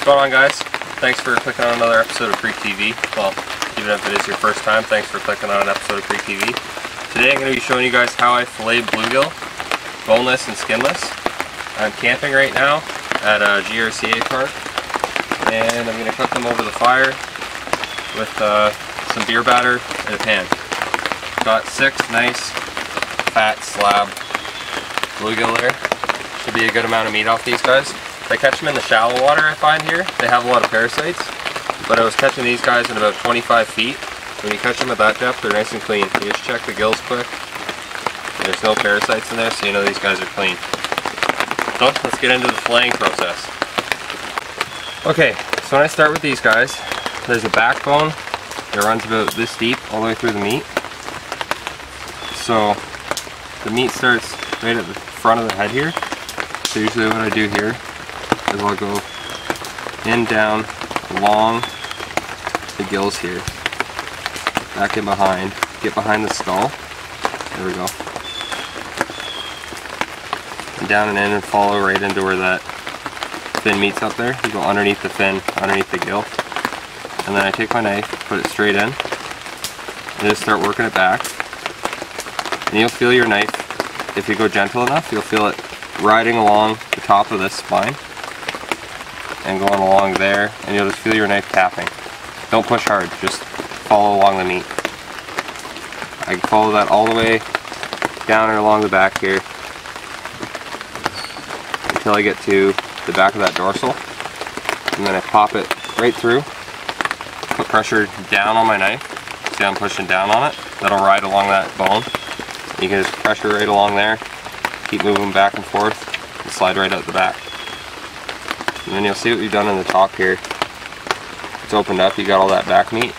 What's going on, guys? Thanks for clicking on another episode of Freak TV. Well, even if it is your first time, thanks for clicking on an episode of Freak TV. Today I'm going to be showing you guys how I fillet bluegill, boneless and skinless. I'm camping right now at a GRCA park, and I'm going to cook them over the fire with some beer batter in a pan. Got 6 nice fat slab bluegill there. Should be a good amount of meat off these guys. If I catch them in the shallow water, I find here, they have a lot of parasites. But I was catching these guys at about 25 feet. When you catch them at that depth, they're nice and clean. You just check the gills quick. There's no parasites in there, so you know these guys are clean. So let's get into the filleting process. Okay, so when I start with these guys, there's a backbone that runs about this deep all the way through the meat. So the meat starts right at the front of the head here. So usually what I do here is I'll go in, down, along the gills here, back in behind, get behind the skull, there we go, and down and in and follow right into where that fin meets up there. You go underneath the fin, underneath the gill, and then I take my knife, put it straight in, and just start working it back. And you'll feel your knife, if you go gentle enough, you'll feel it riding along the top of this spine and going along there, and you'll just feel your knife tapping. Don't push hard, just follow along the meat. I can follow that all the way down and along the back here until I get to the back of that dorsal, and then I pop it right through, put pressure down on my knife. See, I'm pushing down on it. That'll ride along that bone. You can just pressure right along there, keep moving back and forth, and slide right out the back. And then you'll see what we've done in the top here. It's opened up, you got all that back meat.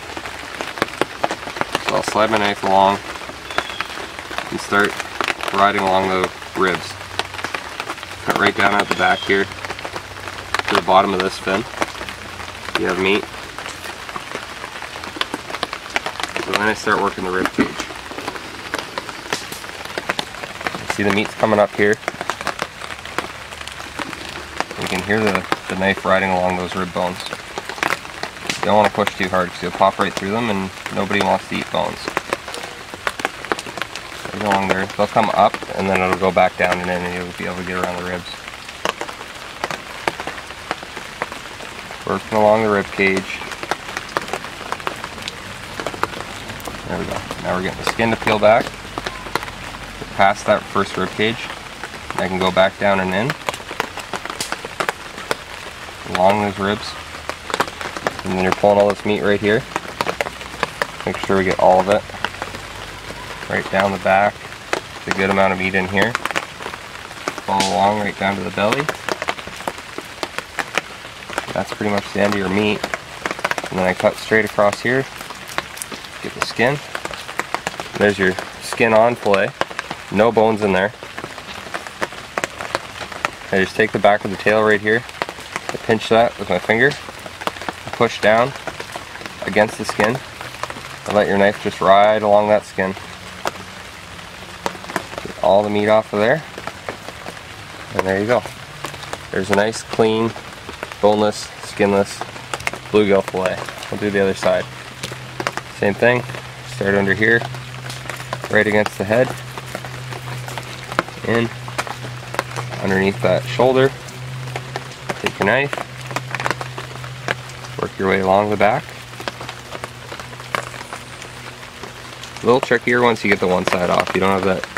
So I'll slide my knife along and start riding along the ribs. Cut right down at the back here to the bottom of this fin. You have meat. So then I start working the rib cage. See the meat's coming up here. You can hear the knife riding along those rib bones. You don't want to push too hard because you'll pop right through them, and nobody wants to eat bones. Right along there. They'll come up and then it'll go back down and in, and you'll be able to get around the ribs. Working along the rib cage. There we go. Now we're getting the skin to peel back. Past that first rib cage, I can go back down and in along those ribs, and then you're pulling all this meat right here. Make sure we get all of it right down the back. It's a good amount of meat in here. Follow along right down to the belly. That's pretty much the end of your meat. And then I cut straight across here, get the skin. There's your skin on fillet. No bones in there. I just take the back of the tail right here, I pinch that with my finger, I push down against the skin, and let your knife just ride along that skin. Get all the meat off of there, and there you go. There's a nice, clean, boneless, skinless bluegill fillet. We'll do the other side. Same thing, start under here, right against the head, in, underneath that shoulder, take your knife, work your way along the back. A little trickier once you get the one side off. You don't have that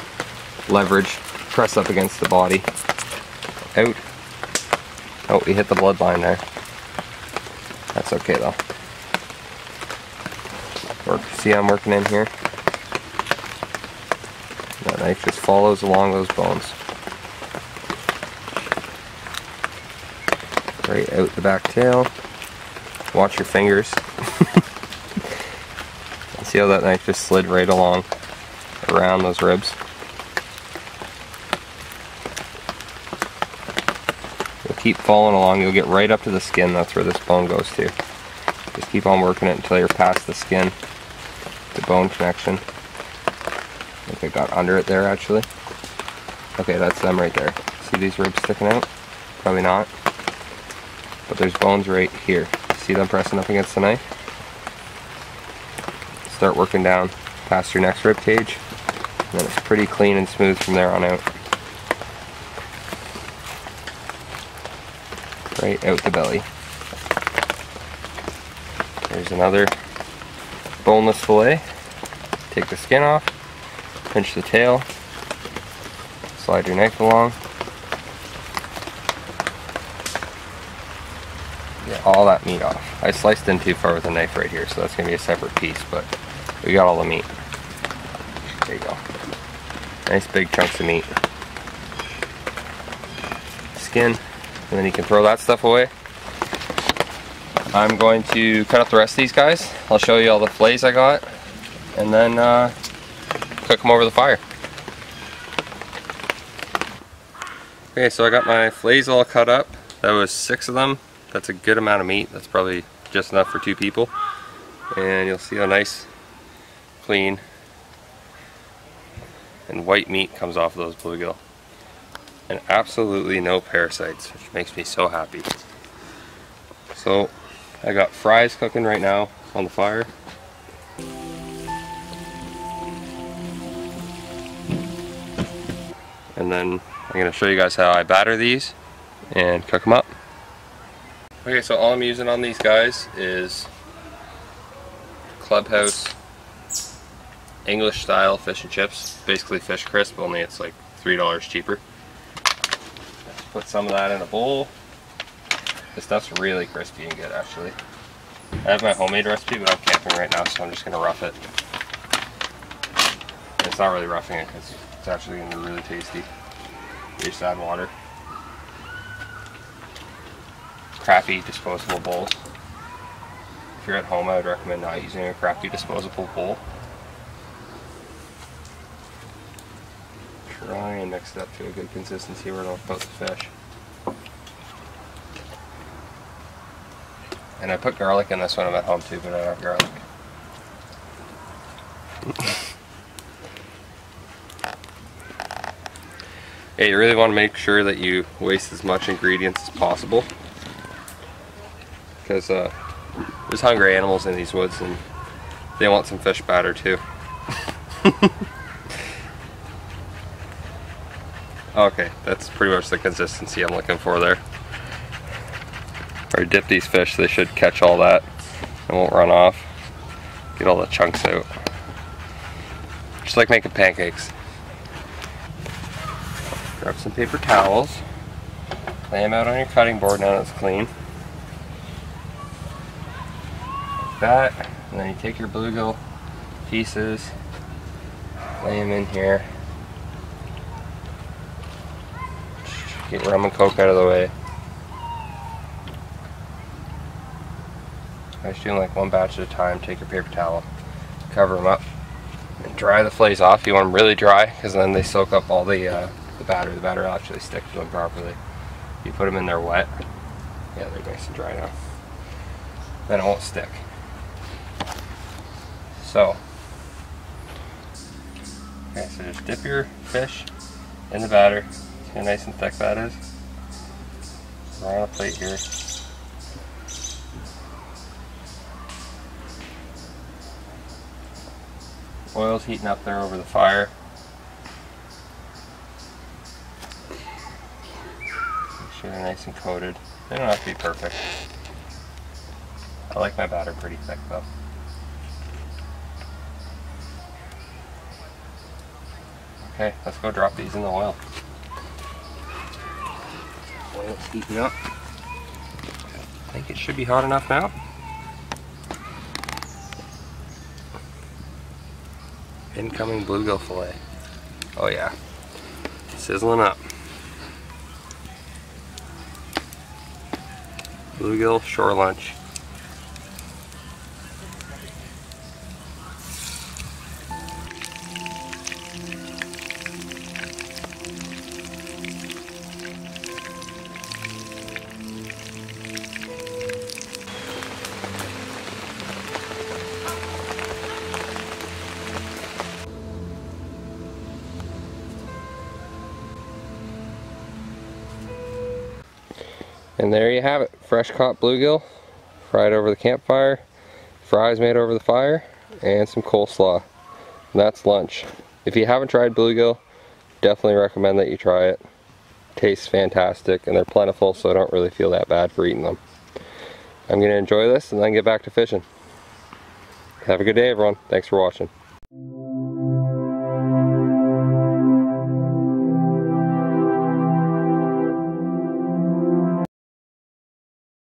leverage, press up against the body. Out. Oh, we hit the bloodline there. That's okay though. See, I'm working in here. That knife just follows along those bones. Right out the back tail. Watch your fingers. See how that knife just slid right along around those ribs. You'll keep following along, you'll get right up to the skin. That's where this bone goes to. Just keep on working it until you're past the skin, the bone connection. I think I got under it there actually. Okay, that's them right there. See these ribs sticking out? Probably not. but there's bones right here. See them pressing up against the knife? Start working down past your next rib cage, and then it's pretty clean and smooth from there on out. Right out the belly. There's another boneless fillet. Take the skin off, pinch the tail, slide your knife along. Get all that meat off. I sliced in too far with a knife right here, so that's going to be a separate piece, but we got all the meat. There you go. Nice big chunks of meat. Skin, and then you can throw that stuff away. I'm going to cut up the rest of these guys. I'll show you all the fillets I got, and then cook them over the fire. Okay, so I got my fillets all cut up. That was 6 of them. That's a good amount of meat. That's probably just enough for 2 people. And you'll see how nice, clean, and white meat comes off of those bluegill. And absolutely no parasites, which makes me so happy. So I got fries cooking right now on the fire. And then I'm going to show you guys how I batter these and cook them up. Okay, so all I'm using on these guys is Clubhouse English style fish and chips. Basically fish crisp, only it's like $3 cheaper. Let's put some of that in a bowl. This stuff's really crispy and good actually. I have my homemade recipe, but I'm camping right now, so I'm just going to rough it. It's not really roughing it because it's actually going to be really tasty. You just add water. Crappy disposable bowls. If you're at home, I would recommend not using a crappy disposable bowl. Try and mix it up to a good consistency where it'll coat the fish. And I put garlic in this one. I'm at home too, but I don't have garlic. Yeah, you really want to make sure that you waste as much ingredients as possible, because there's hungry animals in these woods and they want some fish batter too. Okay, that's pretty much the consistency I'm looking for there. Or dip these fish, they should catch all that and won't run off. Get all the chunks out. Just like making pancakes. Grab some paper towels, lay them out on your cutting board now that it's clean. Like that, and then you take your bluegill pieces, lay them in here. Get rum and coke out of the way. I'm just doing like one batch at a time. Take your paper towel, cover them up, and dry the fillets off. You want them really dry because then they soak up all the batter. The batter will actually stick to them properly. You put them in there wet. Yeah, they're nice and dry now. Then it won't stick. So, okay, so just dip your fish in the batter. See how nice and thick that is? Right on a plate here. Oil's heating up there over the fire. Make sure they're nice and coated. They don't have to be perfect. I like my batter pretty thick though. Okay, let's go drop these in the oil. Oil's heating up. I think it should be hot enough now. Incoming bluegill fillet. Oh yeah, sizzling up. Bluegill shore lunch. And there you have it, fresh caught bluegill, fried over the campfire, fries made over the fire, and some coleslaw. And that's lunch. If you haven't tried bluegill, definitely recommend that you try it. Tastes fantastic, and they're plentiful, so I don't really feel that bad for eating them. I'm going to enjoy this and then get back to fishing. Have a good day, everyone. Thanks for watching.